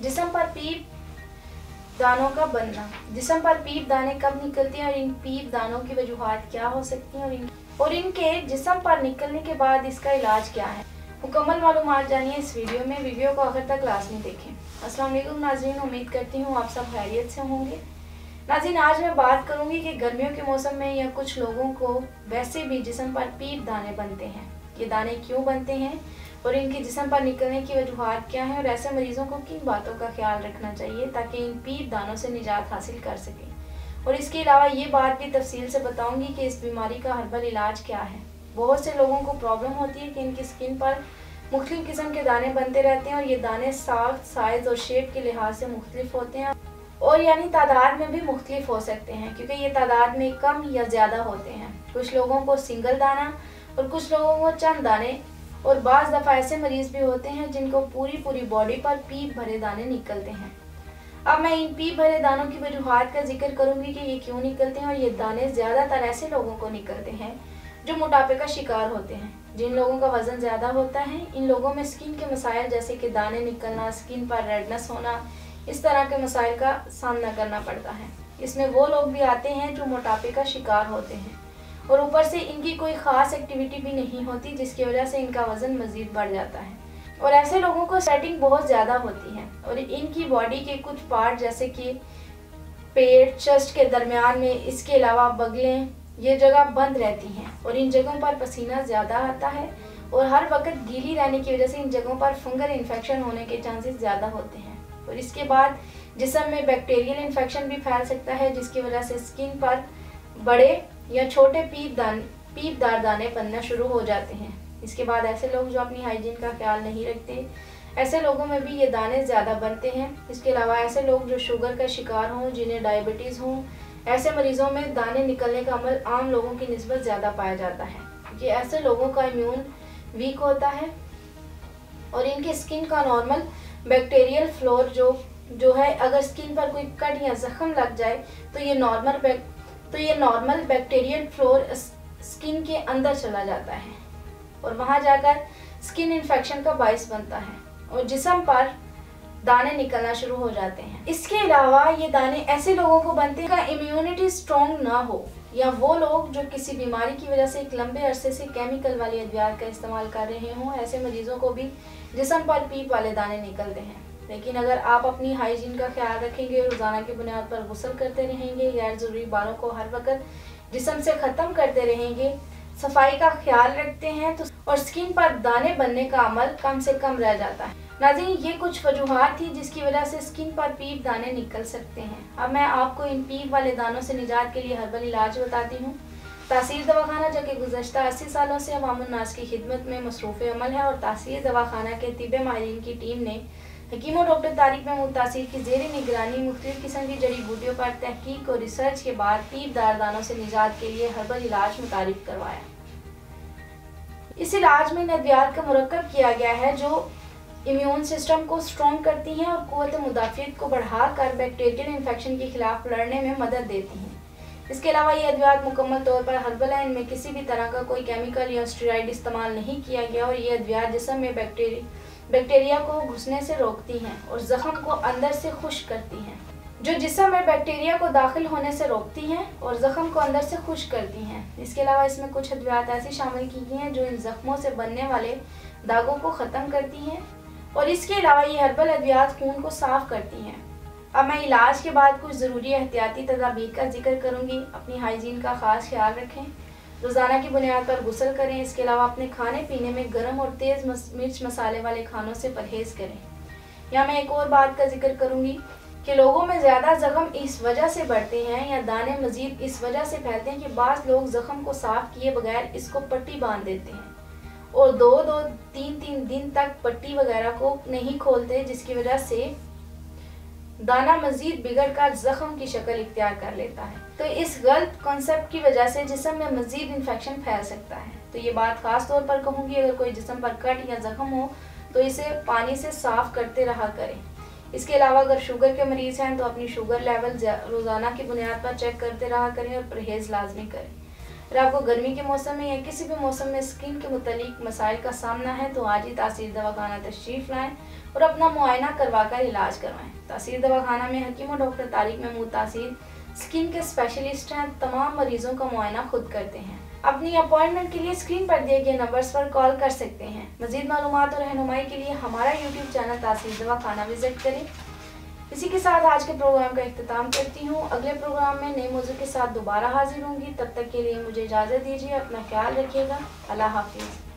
जिस्म पर पीप दानों का बनना। जिस्म पर पीप दाने कब निकलते हैं और इन पीप दानों की वजूहात क्या हो सकती हैं और इनके जिस्म पर निकलने के बाद इसका इलाज क्या है। मुकम्मल मालूमात जानिए इस वीडियो में। वीडियो को आखिर तक लाजमी देखें। अस्सलाम वालेकुम नाज़रीन, उम्मीद करती हूँ आप सब खैरियत से होंगे। नाज़रीन, आज मैं बात करूँगी कि गर्मियों के मौसम में या कुछ लोगों को वैसे भी जिस्म पर पीप दाने बनते हैं। ये दाने क्यों बनते हैं और इनके जिस्म पर निकलने की वजूहात क्या हैं और ऐसे मरीजों को किन बातों का ख्याल रखना चाहिए ताकि इन पीप दानों से निजात हासिल कर सकें। और इसके अलावा ये बात भी तफसील से बताऊंगी कि इस बीमारी का हर्बल इलाज क्या है। बहुत से लोगों को प्रॉब्लम होती है कि इनकी स्किन पर मुख्तलिफ किस्म के दाने बनते रहते हैं और ये दाने साख्त, साइज और शेप के लिहाज से मुख्तलिफ होते हैं और यानी तादाद में भी मुख्तलिफ हो सकते हैं क्योंकि ये तादाद में कम या ज़्यादा होते हैं। कुछ लोगों को सिंगल दाना और कुछ लोगों को चंद दाने और बाज़ दफ़ा ऐसे मरीज भी होते हैं जिनको पूरी बॉडी पर पीप भरे दाने निकलते हैं। अब मैं इन पीप भरे दानों की वजूहात का जिक्र करूंगी कि ये क्यों निकलते हैं और ये दाने ज़्यादातर ऐसे लोगों को निकलते हैं जो मोटापे का शिकार होते हैं। जिन लोगों का वज़न ज़्यादा होता है, इन लोगों में स्किन के मसाइल जैसे कि दाने निकलना, स्किन पर रेडनेस होना, इस तरह के मसाइल का सामना करना पड़ता है। इसमें वो लोग भी आते हैं जो मोटापे का शिकार होते हैं और ऊपर से इनकी कोई ख़ास एक्टिविटी भी नहीं होती जिसकी वजह से इनका वज़न मज़ीद बढ़ जाता है। और ऐसे लोगों को स्वेटिंग बहुत ज़्यादा होती है और इनकी बॉडी के कुछ पार्ट जैसे कि पेट, चेस्ट के दरमियान में, इसके अलावा बगलें, ये जगह बंद रहती हैं और इन जगहों पर पसीना ज़्यादा आता है और हर वक्त गीली रहने की वजह से इन जगहों पर फंगल इन्फेक्शन होने के चांसेस ज़्यादा होते हैं। और इसके बाद जिस्म में बैक्टीरियल इन्फेक्शन भी फैल सकता है जिसकी वजह से स्किन पर बड़े या छोटे पीपदार दाने बनना शुरू हो जाते हैं। इसके बाद ऐसे लोग जो अपनी हाइजीन का ख्याल नहीं रखते, ऐसे लोगों में भी ये दाने ज़्यादा बनते हैं। इसके अलावा ऐसे लोग जो शुगर का शिकार हों, जिन्हें डायबिटीज़ हों, ऐसे मरीजों में दाने निकलने का अमल आम लोगों की निस्बत ज़्यादा पाया जाता है क्योंकि ऐसे लोगों का इम्यून वीक होता है और इनके स्किन का नॉर्मल बैक्टीरियल फ्लोर जो है, अगर स्किन पर कोई कट या जख्म लग जाए तो ये नॉर्मल बैक्टीरियल फ्लोर स्किन के अंदर चला जाता है और वहाँ जाकर स्किन इन्फेक्शन का बाइस बनता है और जिस्म पर दाने निकलना शुरू हो जाते हैं। इसके अलावा ये दाने ऐसे लोगों को बनते हैं का इम्यूनिटी स्ट्रॉन्ग ना हो या वो लोग जो किसी बीमारी की वजह से एक लंबे अरसे से केमिकल वाली अद्वियात का इस्तेमाल कर रहे हों, ऐसे मरीजों को भी जिस्म पर पीप वाले दाने निकलते हैं। लेकिन अगर आप अपनी हाइजीन का ख्याल रखेंगे, रोज़ाना की बुनियाद पर गुस्ल करते रहेंगे, गैर ज़रूरी बालों को हर वक्त जिस्म से ख़त्म करते रहेंगे, सफाई का ख्याल रखते हैं तो और स्किन पर दाने बनने का अमल कम से कम रह जाता है। नाज़रीन, ये कुछ वजूहात थी जिसकी वजह से स्किन पर पीप दाने निकल सकते हैं। अब मैं आपको इन पीप वाले दानों से निजात के लिए हर्बल इलाज बताती हूँ। तासीर दवाखाना जो कि गुज़श्ता 80 सालों से अवामुन्नास की खिदमत में मसरूफ़ अमल है और तासीर दवाखाना के तिब्बे माहिरीन की टीम ने हकीम और डॉक्टर तारिक महमूद तासीर की ज़ेरे निगरानी मुख्तलिफ किस्म की जड़ी बूटियों पर तहकीक और रिसर्च के बाद पीपदार दानों से निजात के लिए हर्बल इलाज मुतारिफ करवाया। इस इलाज में अद्वियात का मुरक्कब किया गया है जो इम्यून सिस्टम को स्ट्रॉन्ग करती हैं और क़ुव्वत मुदाफ़ियत को बढ़ाकर बैक्टीरियल इन्फेक्शन के खिलाफ लड़ने में मदद देती हैं। इसके अलावा ये अद्वियात मुकम्मल तौर पर हर्बल है। इनमें किसी भी तरह का कोई केमिकल या स्टेरॉइड इस्तेमाल नहीं किया गया और ये अद्वियात जिस्म में बैक्टीरिया को घुसने से रोकती हैं और ज़ख्म को अंदर से खुश्क करती हैं, जो जिस्म में बैक्टीरिया को दाखिल होने से रोकती हैं और ज़ख्म को अंदर से खुश्क करती हैं। इसके अलावा इसमें कुछ अद्वियात ऐसी शामिल की गई हैं जो इन ज़ख्मों से बनने वाले दागों को ख़त्म करती हैं और इसके अलावा ये हर्बल अद्वियात खून को साफ़ करती हैं। अब मैं इलाज के बाद कुछ ज़रूरी एहतियाती तदाबीर का जिक्र करूँगी। अपनी हाइजीन का ख़ास ख्याल रखें, रोज़ाना की बुनियाद पर गुस्ल करें। इसके अलावा अपने खाने पीने में गर्म और तेज़ मिर्च मसाले वाले खानों से परहेज़ करें। यहाँ मैं एक और बात का जिक्र करूँगी कि लोगों में ज़्यादा ज़ख्म इस वजह से बढ़ते हैं या दाने मज़ीद इस वजह से फैलते हैं कि बाज़ लोग ज़ख्म को साफ़ किए बगैर इसको पट्टी बांध देते हैं और 2-3 दिन तक पट्टी वगैरह को नहीं खोलते, जिसकी वजह से दाना मज़ीद बिगड़कर ज़ख्म की शक्ल इख्तियार कर लेता है। तो इस गलत कॉन्सेप्ट की वजह से जिस्म में मज़ीद इन्फेक्शन फैल सकता है। तो ये बात ख़ास तौर पर कहूँगी, अगर कोई जिस्म पर कट या ज़ख्म हो तो इसे पानी से साफ़ करते रहा करें। इसके अलावा अगर शुगर के मरीज़ हैं तो अपनी शुगर लेवल रोज़ाना की बुनियाद पर चेक करते रहा करें और परहेज़ लाजमी करें। अगर आपको गर्मी के मौसम में या किसी भी मौसम में स्किन के मुतालिक मसाइल का सामना है तो आज ही तासीर दवाखाना तशरीफ़ लाएँ और अपना मुआयना करवा कर इलाज करवाएं। तहसील दवाखाना में हकीम और डॉक्टर तारिक महमूद तासीर स्किन के स्पेशलिस्ट हैं। तमाम मरीजों का मुआयना खुद करते हैं। अपनी अपॉइंटमेंट के लिए स्क्रीन पर दिए गए नंबर्स पर कॉल कर सकते हैं। मजीद मालूमात और रहनुमाई के लिए हमारा यूट्यूब चैनल तहसील दवाखाना विजिट करें। इसी के साथ आज के प्रोग्राम का इख्तिताम करती हूँ। अगले प्रोग्राम में नए मौजू के साथ दोबारा हाजिर होंगी। तब तक के लिए मुझे इजाज़त दीजिए। अपना ख्याल रखिएगा। अल्लाह हाफिज़।